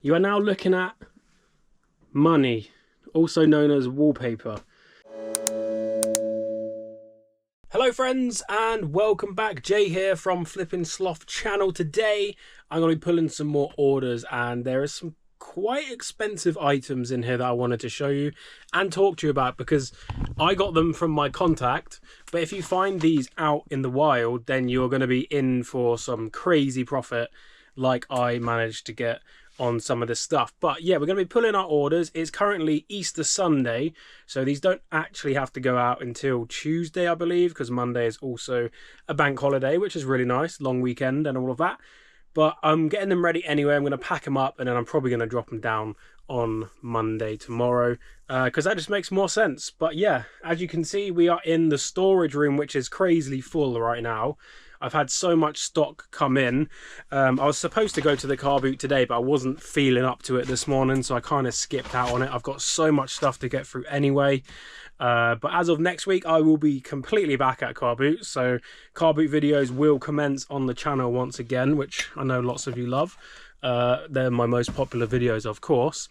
You are now looking at money, also known as wallpaper. Hello friends and welcome back. Jay here from Flipping Sloth channel. Today I'm going to be pulling some more orders and there are some quite expensive items in here that I wanted to show you and talk to you about because I got them from my contact. But if you find these out in the wild, then you're going to be in for some crazy profit like I managed to get on some of this stuff. But yeah, we're going to be pulling our orders. It's currently Easter Sunday, so these don't actually have to go out until Tuesday, I believe, because Monday is also a bank holiday, which is really nice, long weekend and all of that. But I'm getting them ready anyway. I'm going to pack them up and then I'm probably going to drop them down on Monday tomorrow because that just makes more sense. But yeah, as you can see, we are in the storage room, which is crazily full right now. I've had so much stock come in. I was supposed to go to the car boot today, but I wasn't feeling up to it this morning, so I kind of skipped out on it. I've got so much stuff to get through anyway. But as of next week, I will be completely back at car boot. So car boot videos will commence on the channel once again, which I know lots of you love. They're my most popular videos, of course.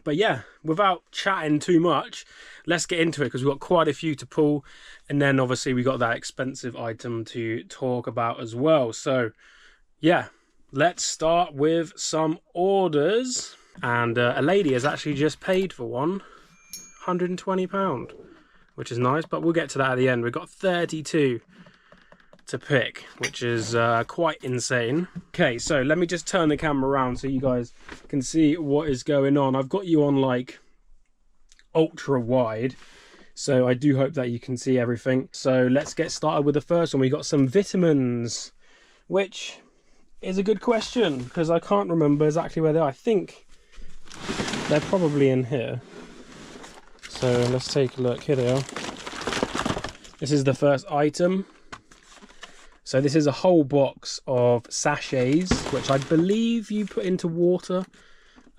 But yeah, without chatting too much, let's get into it because we've got quite a few to pull. And then obviously we got that expensive item to talk about as well. So yeah, let's start with some orders. And a lady has actually just paid for one, £120, which is nice. But we'll get to that at the end. We've got 32 to pick, which is quite insane. Okay, so let me just turn the camera around so you guys can see what is going on. I've got you on like ultra wide, so I do hope that you can see everything. So let's get started with the first one. We got some vitamins, which is a good question because I can't remember exactly where they are. I think they're probably in here, so let's take a look. Here they are. This is the first item. So this is a whole box of sachets, which I believe you put into water.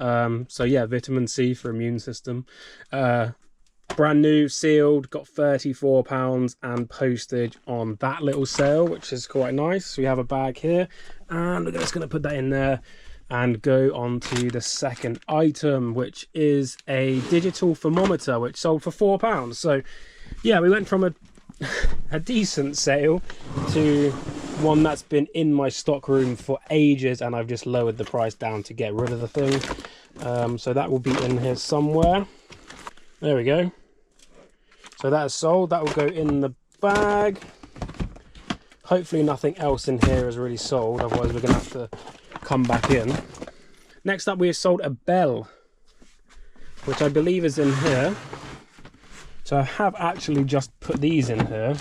So yeah, vitamin C for immune system. Brand new, sealed, got £34 and postage on that little sale, which is quite nice. So we have a bag here and we're just going to put that in there and go on to the second item, which is a digital thermometer, which sold for £4. So yeah, we went from a decent sale to one that's been in my stock room for ages and I've just lowered the price down to get rid of the thing. So that will be in here somewhere. There we go. So that is sold. That will go in the bag. Hopefully nothing else in here is really sold, otherwise we're gonna have to come back in. Next up, we have sold a bell, which I believe is in here. So I have actually just put these in here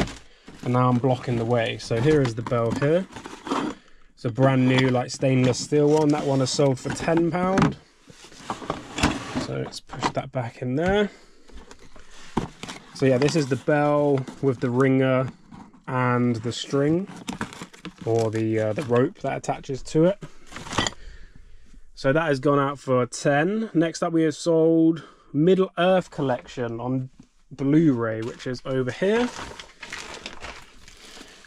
and now I'm blocking the way. So here is the bell here. It's a brand new like stainless steel one. That one is sold for £10. So let's push that back in there. So yeah, this is the bell with the ringer and the string or the rope that attaches to it. So that has gone out for 10. Next up, we have sold Middle Earth collection on Blu-ray, which is over here.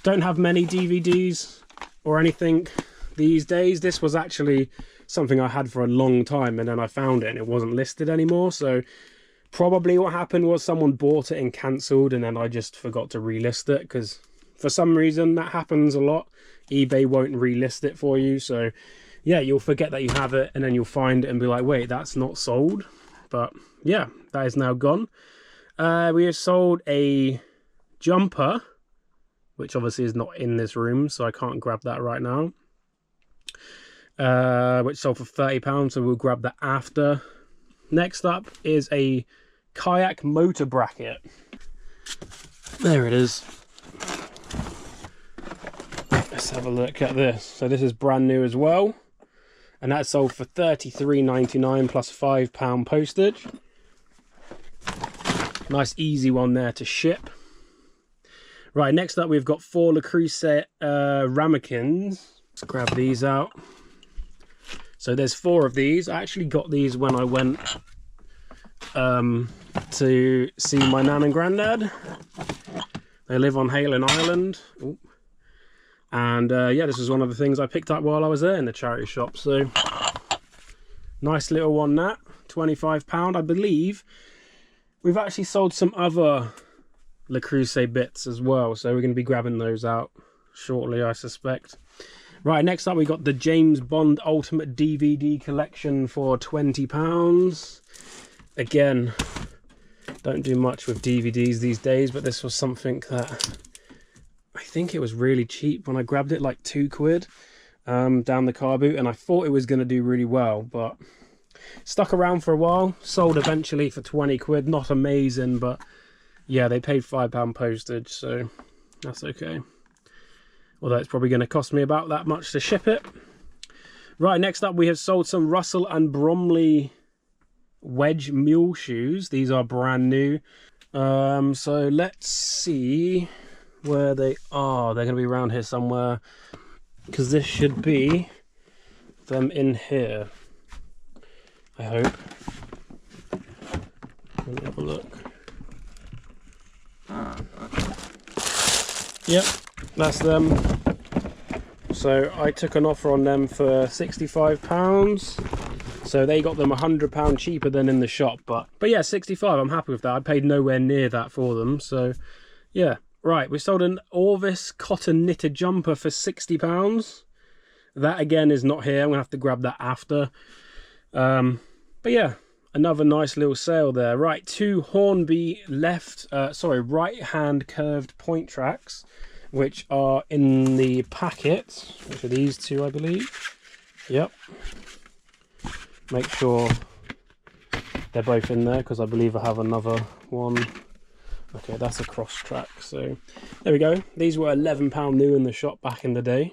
Don't have many DVDs or anything these days. This was actually something I had for a long time and then I found it and it wasn't listed anymore. So probably what happened was someone bought it and cancelled and then I just forgot to relist it because for some reason that happens a lot. eBay won't relist it for you. So yeah, you'll forget that you have it and then you'll find it and be like, wait, that's not sold. But yeah, that is now gone. We have sold a jumper, which obviously is not in this room, so I can't grab that right now. Which sold for £30, so we'll grab that after. Next up is a kayak motor bracket. There it is. Let's have a look at this. So this is brand new as well. And that sold for £33.99 plus £5 postage. Nice easy one there to ship. Right, next up we've got 4 Le Creuset ramekins. Let's grab these out. So there's 4 of these. I actually got these when I went to see my nan and granddad. They live on Halen Island. Ooh. And yeah, this is one of the things I picked up while I was there in the charity shop. So Nice little one, that. £25, I believe. We've actually sold some other Le Creuset bits as well, so we're going to be grabbing those out shortly, I suspect. Right, next up we got the James Bond Ultimate DVD Collection for £20. Again, don't do much with DVDs these days, but this was something that I think it was really cheap when I grabbed it, like £2 down the car boot, and I thought it was going to do really well, but stuck around for a while. Sold eventually for £20. Not amazing, but yeah, they paid £5 postage, so that's okay. Although it's probably going to cost me about that much to ship it. Right, next up we have sold some Russell and Bromley wedge mule shoes. These are brand new. So let's see where they are. They're going to be around here somewhere, because this should be them in here, I hope. Let me have a look. Yep, that's them. So I took an offer on them for £65. So they got them £100 cheaper than in the shop. But yeah, 65, I'm happy with that. I paid nowhere near that for them. So yeah. Right, we sold an Orvis cotton knitted jumper for £60. That again is not here. I'm gonna have to grab that after. But yeah, another nice little sale there. Right, 2 Hornby right hand curved point tracks, which are in the packet, which are these two, I believe. Yep. Make sure they're both in there, because I believe I have another one. Okay, that's a cross track. So there we go. These were £11 new in the shop back in the day,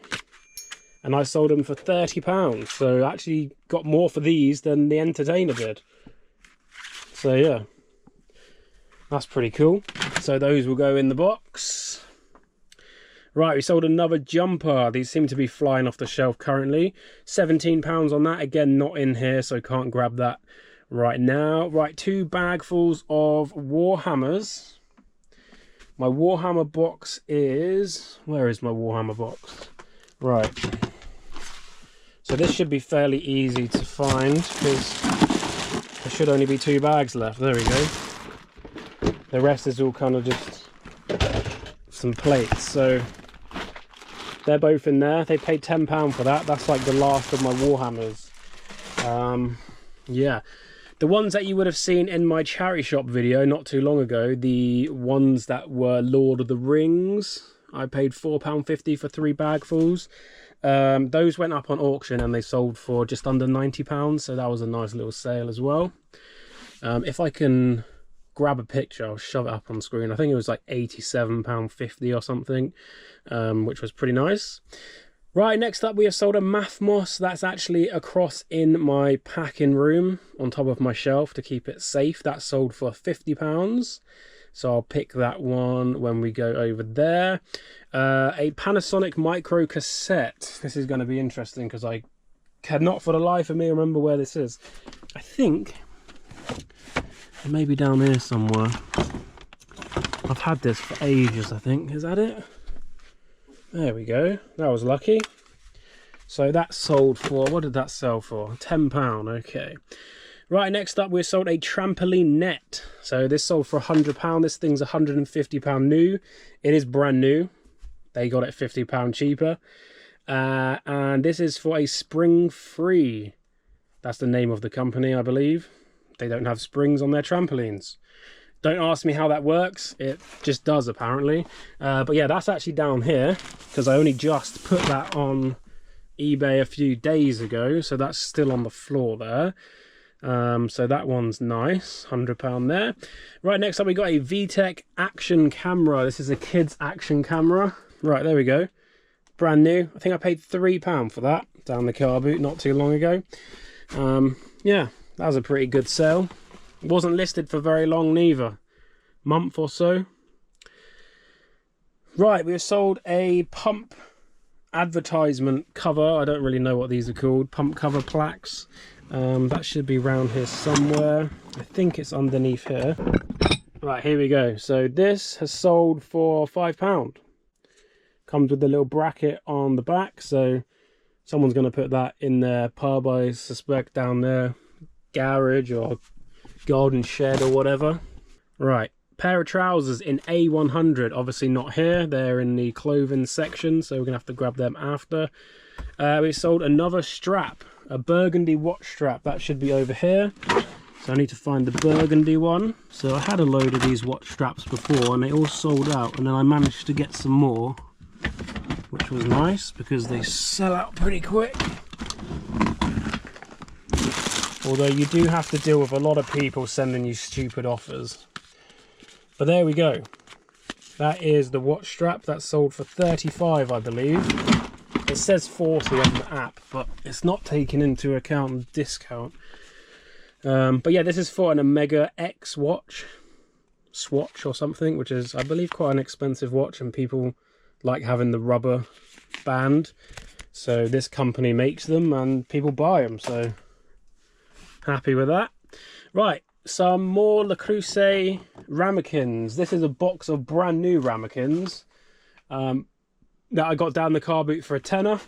and I sold them for £30. So I actually got more for these than the Entertainer did. So yeah, that's pretty cool. So those will go in the box. Right, we sold another jumper. These seem to be flying off the shelf currently. £17 on that. Again, not in here, so can't grab that right now. Right, 2 bagfuls of Warhammers. My Warhammer box is... Where is my Warhammer box? Right. So this should be fairly easy to find, because there should only be 2 bags left. There we go. The rest is all kind of just some plates. So they're both in there. They paid £10 for that. That's like the last of my Warhammers. Yeah. The ones that you would have seen in my charity shop video not too long ago, the ones that were Lord of the Rings, I paid £4.50 for 3 bagfuls. Those went up on auction and they sold for just under £90, so that was a nice little sale as well. If I can grab a picture, I'll shove it up on screen. I think it was like £87.50 or something, which was pretty nice. Right, next up we have sold a Mathmos. That's actually across in my packing room on top of my shelf to keep it safe. That sold for £50. So I'll pick that one when we go over there. A Panasonic micro cassette. This is going to be interesting because I cannot for the life of me remember where this is. I think it may be down here somewhere. I've had this for ages, I think. Is that it? There we go. That was lucky. So that sold for, what did that sell for? £10. Okay. Right, next up we sold a trampoline net. So this sold for £100. This thing's £150 new. It is brand new. They got it £50 cheaper. And this is for a spring free. That's the name of the company, I believe. They don't have springs on their trampolines. Don't ask me how that works. It just does, apparently. But yeah, that's actually down here, because I only just put that on eBay a few days ago. So that's still on the floor there. So that one's nice. £100 there. Right, next up we got a VTech action camera. This is a kid's action camera. Right, there we go. Brand new. I think I paid £3 for that down the car boot not too long ago. Yeah, that was a pretty good sale. It wasn't listed for very long neither. Month or so. Right, we've sold a pump advertisement cover. I don't really know what these are called. Pump cover plaques. That should be around here somewhere. I think it's underneath here. Right, here we go. So this has sold for £5. Comes with a little bracket on the back. So someone's going to put that in their pub, I suspect, down there. garage or garden shed or whatever. Right, pair of trousers in A100, obviously not here, they're in the clothing section, so we're gonna have to grab them after. We sold another strap, a burgundy watch strap, that should be over here. So I need to find the burgundy one. So I had a load of these watch straps before and they all sold out, and then I managed to get some more, which was nice because they sell out pretty quick. Although you do have to deal with a lot of people sending you stupid offers. But there we go. That is the watch strap. That's sold for 35, I believe. It says 40 on the app, but it's not taking into account the discount. But yeah, this is for an Omega X watch, Swatch or something, which is, I believe, quite an expensive watch, and people like having the rubber band. So this company makes them and people buy them, so happy with that. Right, some more Le Creuset ramekins. This is a box of brand new ramekins that I got down the car boot for a tenner,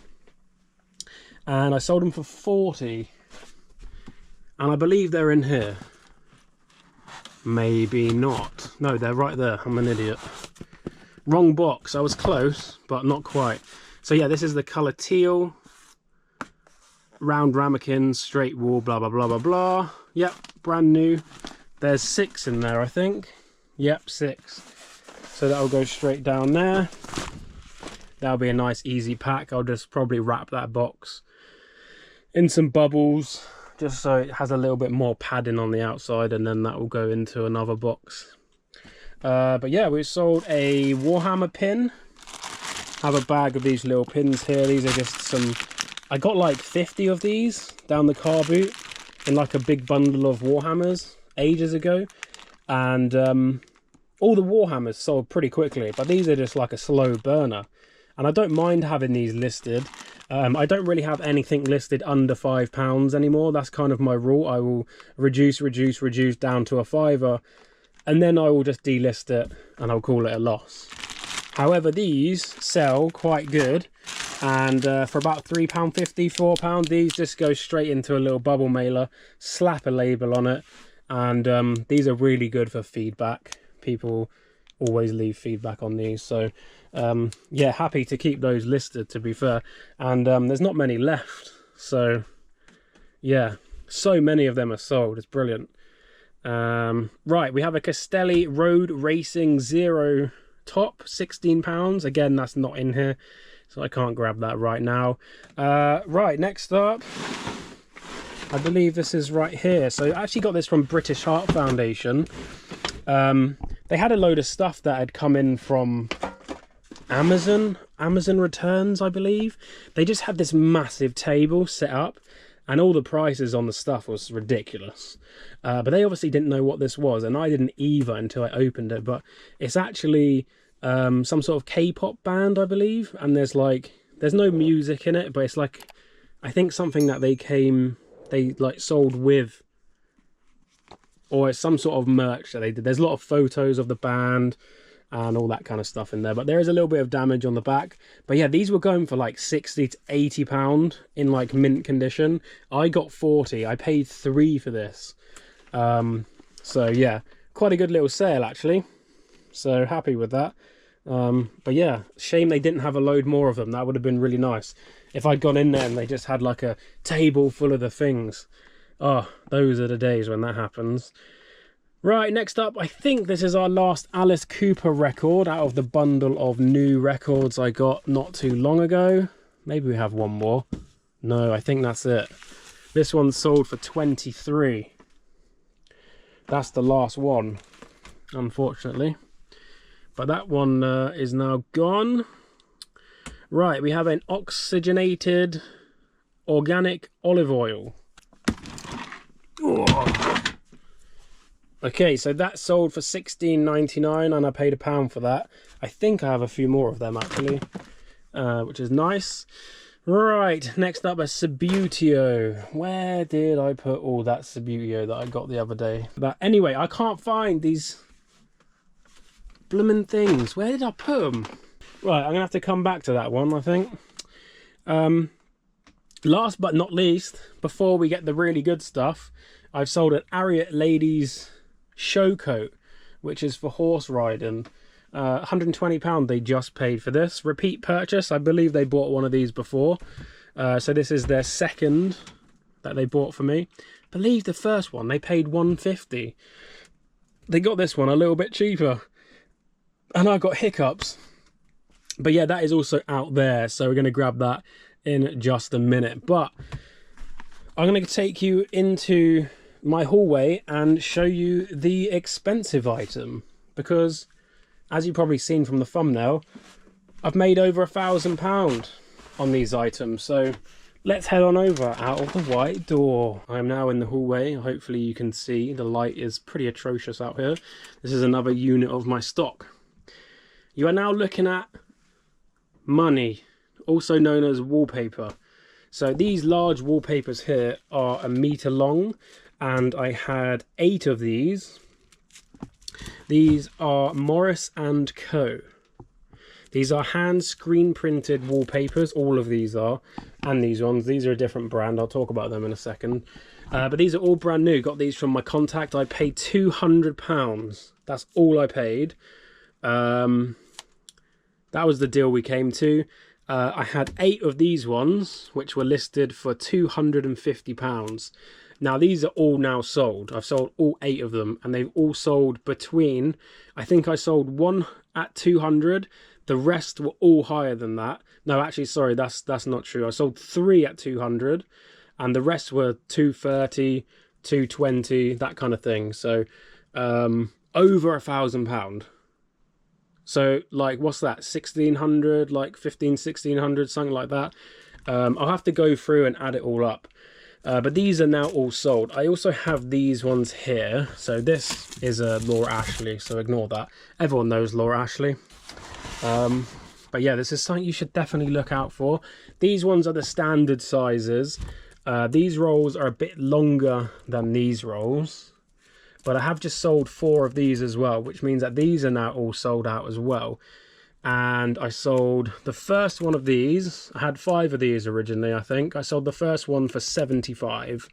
and I sold them for 40. And I believe they're in here. Maybe not. No, they're right there. I'm an idiot. Wrong box. I was close, but not quite. So yeah, this is the colour teal. Round ramekins, straight wool, blah, blah, blah, blah, blah. Yep, brand new. There's 6 in there, I think. Yep, 6. So that'll go straight down there. That'll be a nice, easy pack. I'll just probably wrap that box in some bubbles, just so it has a little bit more padding on the outside, and then that will go into another box. But yeah, we sold a Warhammer pin. I have a bag of these little pins here. These are just some, I got like 50 of these down the car boot in like a big bundle of Warhammers ages ago, and all the Warhammers sold pretty quickly, but these are just like a slow burner, and I don't mind having these listed. I don't really have anything listed under £5 anymore. That's kind of my rule. I will reduce down to a £5, and then I will just delist it and I'll call it a loss. However, these sell quite good, and for about £3.50, £4, these just go straight into a little bubble mailer, slap a label on it, and these are really good for feedback. People always leave feedback on these, so yeah, happy to keep those listed, to be fair. And there's not many left, so yeah, so many of them are sold. It's brilliant. Right, we have a Castelli Road Racing Zero top, £16. Again, that's not in here, so I can't grab that right now. Right, next up, I believe this is right here. So I actually got this from British Heart Foundation. They had a load of stuff that had come in from Amazon returns, I believe. They just had this massive table set up, and all the prices on the stuff was ridiculous. But they obviously didn't know what this was, and I didn't either until I opened it. But it's actually some sort of K-pop band, I believe, and there's no music in it, but it's like, I think something that they like sold with, or it's some sort of merch that they did. There's a lot of photos of the band and all that kind of stuff in there, but there is a little bit of damage on the back. But yeah, these were going for like £60 to £80 in like mint condition. I got 40. I paid 3 for this. So yeah, quite a good little sale actually, so happy with that. But yeah, shame they didn't have a load more of them. That would have been really nice if I'd gone in there and they just had like a table full of the things. Oh, those are the days when that happens. Right, next up, I think this is our last Alice Cooper record out of the bundle of new records I got not too long ago. Maybe we have one more. No, I think that's it. This one's sold for 23. That's the last one, unfortunately. But that one is now gone. Right, we have an oxygenated organic olive oil. Oh. Okay, so that sold for £16.99 and I paid £1 for that. I think I have a few more of them actually, which is nice. Right, next up, a Subutio. Where did I put all that Subutio that I got the other day? But anyway, I can't find these blooming things. Where did I put them? Right, I'm gonna have to come back to that one, I think. last but not least, before we get the really good stuff, I've sold an Ariat ladies show coat, which is for horse riding. £120 they just paid for this. Repeat purchase. I believe they bought one of these before. So this is their second that they bought for me. I believe the first one they paid £150. They got this one a little bit cheaper. And I got hiccups. But yeah, that is also out there. So we're going to grab that in just a minute. But I'm going to take you into my hallway and show you the expensive item. Because, as you've probably seen from the thumbnail, I've made over £1,000 on these items. So let's head on over out of the white door. I'm now in the hallway. Hopefully you can see the light is pretty atrocious out here. This is another unit of my stock. You are now looking at money, also known as wallpaper. So these large wallpapers here are 1 meter long, and I had 8 of these. These are Morris & Co. These are hand screen printed wallpapers. All of these are, and these ones. These are a different brand. I'll talk about them in a second. But these are all brand new. Got these from my contact. I paid £200. That's all I paid. That was the deal we came to. I had 8 of these ones, which were listed for £250. Now, these are all now sold. I've sold all 8 of them, and they've all sold between... I think I sold one at 200. The rest were all higher than that. No, actually, sorry, that's not true. I sold 3 at 200, and the rest were 230, 220, that kind of thing. So, over £1,000. So, like, what's that? 1,600, like 15, 1,600, something like that. I'll have to go through and add it all up. But these are now all sold. I also have these ones here. So this is a Laura Ashley, so ignore that. Everyone knows Laura Ashley. But yeah, this is something you should definitely look out for. These ones are the standard sizes. These rolls are a bit longer than these rolls. But I have just sold 4 of these as well, which means that these are now all sold out as well. And I sold the first one of these. I had 5 of these originally, I think. I sold the first one for £75.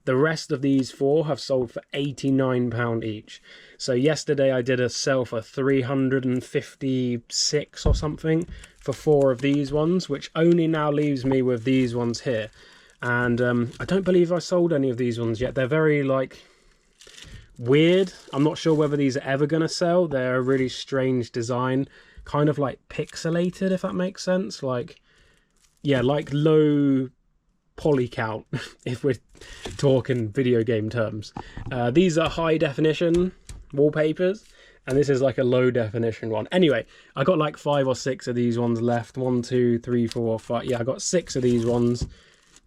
The rest of these 4 have sold for £89 each. So yesterday I did a sell for £356 or something for 4 of these ones, which only now leaves me with these ones here. And I don't believe I sold any of these ones yet. They're very, like, weird. I'm not sure whether these are ever going to sell. They're a really strange design. Kind of like pixelated, if that makes sense. Like, yeah, like low poly count, if we're talking video game terms. These are high definition wallpapers, and this is like a low definition one. Anyway, I got like 5 or 6 of these ones left. 1, 2, 3, 4, 5. Yeah, I got 6 of these ones.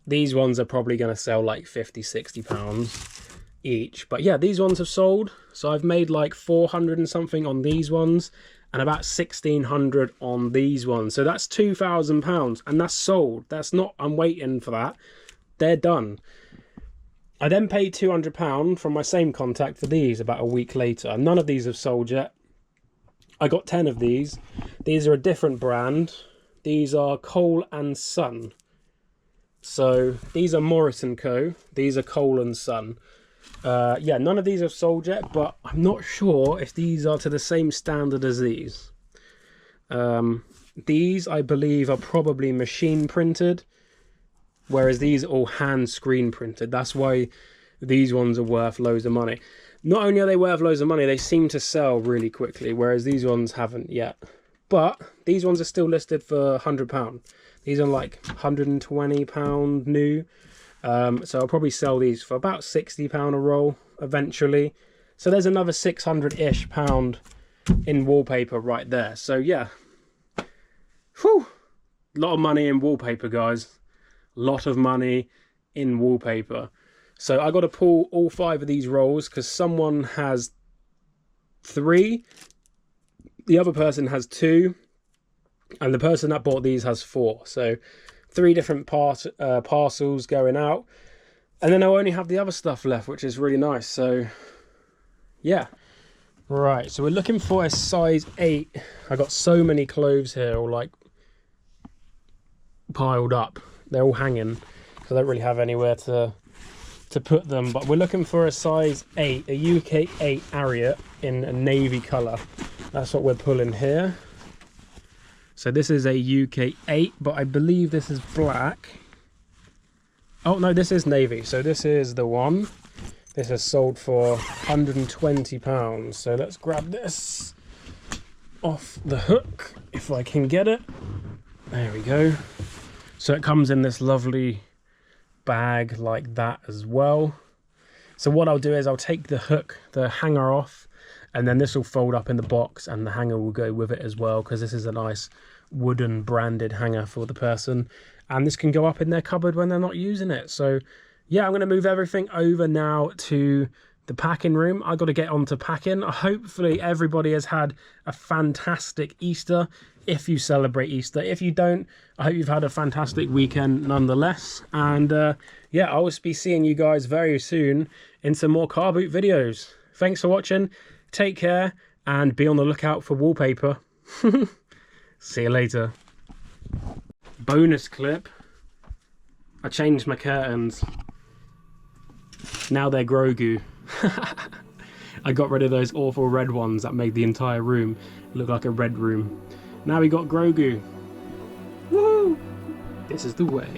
These ones are probably going to sell like £50–60 each. But yeah, these ones have sold. So I've made like 400 and something on these ones, and about 1,600 on these ones. So that's £2,000, and that's sold. That's not, I'm waiting for that. They're done. I then paid £200 from my same contact for these about a week later. None of these have sold yet. I got 10 of these. These are a different brand. These are Cole and Son. So these are Morris & Co. These are Cole and Son. Yeah, none of these have sold yet, but I'm not sure if these are to the same standard as these. These, I believe, are probably machine printed, whereas these are all hand screen printed. That's why these ones are worth loads of money. Not only are they worth loads of money, they seem to sell really quickly, whereas these ones haven't yet. But these ones are still listed for £100. These are like £120 new. So I'll probably sell these for about £60 a roll eventually. So there's another 600-ish pound in wallpaper right there. So yeah, whew, lot of money in wallpaper, guys. Lot of money in wallpaper. So I got to pull all 5 of these rolls because someone has 3, the other person has 2, and the person that bought these has 4. So 3 different parcels going out, and then I'll only have the other stuff left, which is really nice. So yeah, right, so we're looking for a size 8. I got so many clothes here, all like piled up, they're all hanging. because I don't really have anywhere to put them. But we're looking for a size 8, a UK 8 Ariat in a navy colour. That's what we're pulling here. So this is a UK 8, but I believe this is black. Oh no, this is navy, so this is the one. This is sold for £120. So let's grab this off the hook, if I can get it. There we go. So it comes in this lovely bag like that as well. So what I'll do is I'll take the hook, the hanger off, and then this will fold up in the box and the hanger will go with it as well, because this is a nice wooden branded hanger for the person, and this can go up in their cupboard when they're not using it. So yeah, I'm going to move everything over now to the packing room. I got to get on to packing. Hopefully everybody has had a fantastic Easter, if you celebrate Easter. If you don't, I hope you've had a fantastic weekend nonetheless. And yeah, I will be seeing you guys very soon in some more car boot videos. Thanks for watching, take care, and be on the lookout for wallpaper. See you later. Bonus clip. I changed my curtains. Now they're Grogu. I got rid of those awful red ones that made the entire room look like a red room. Now we got Grogu. Woo! This is the way.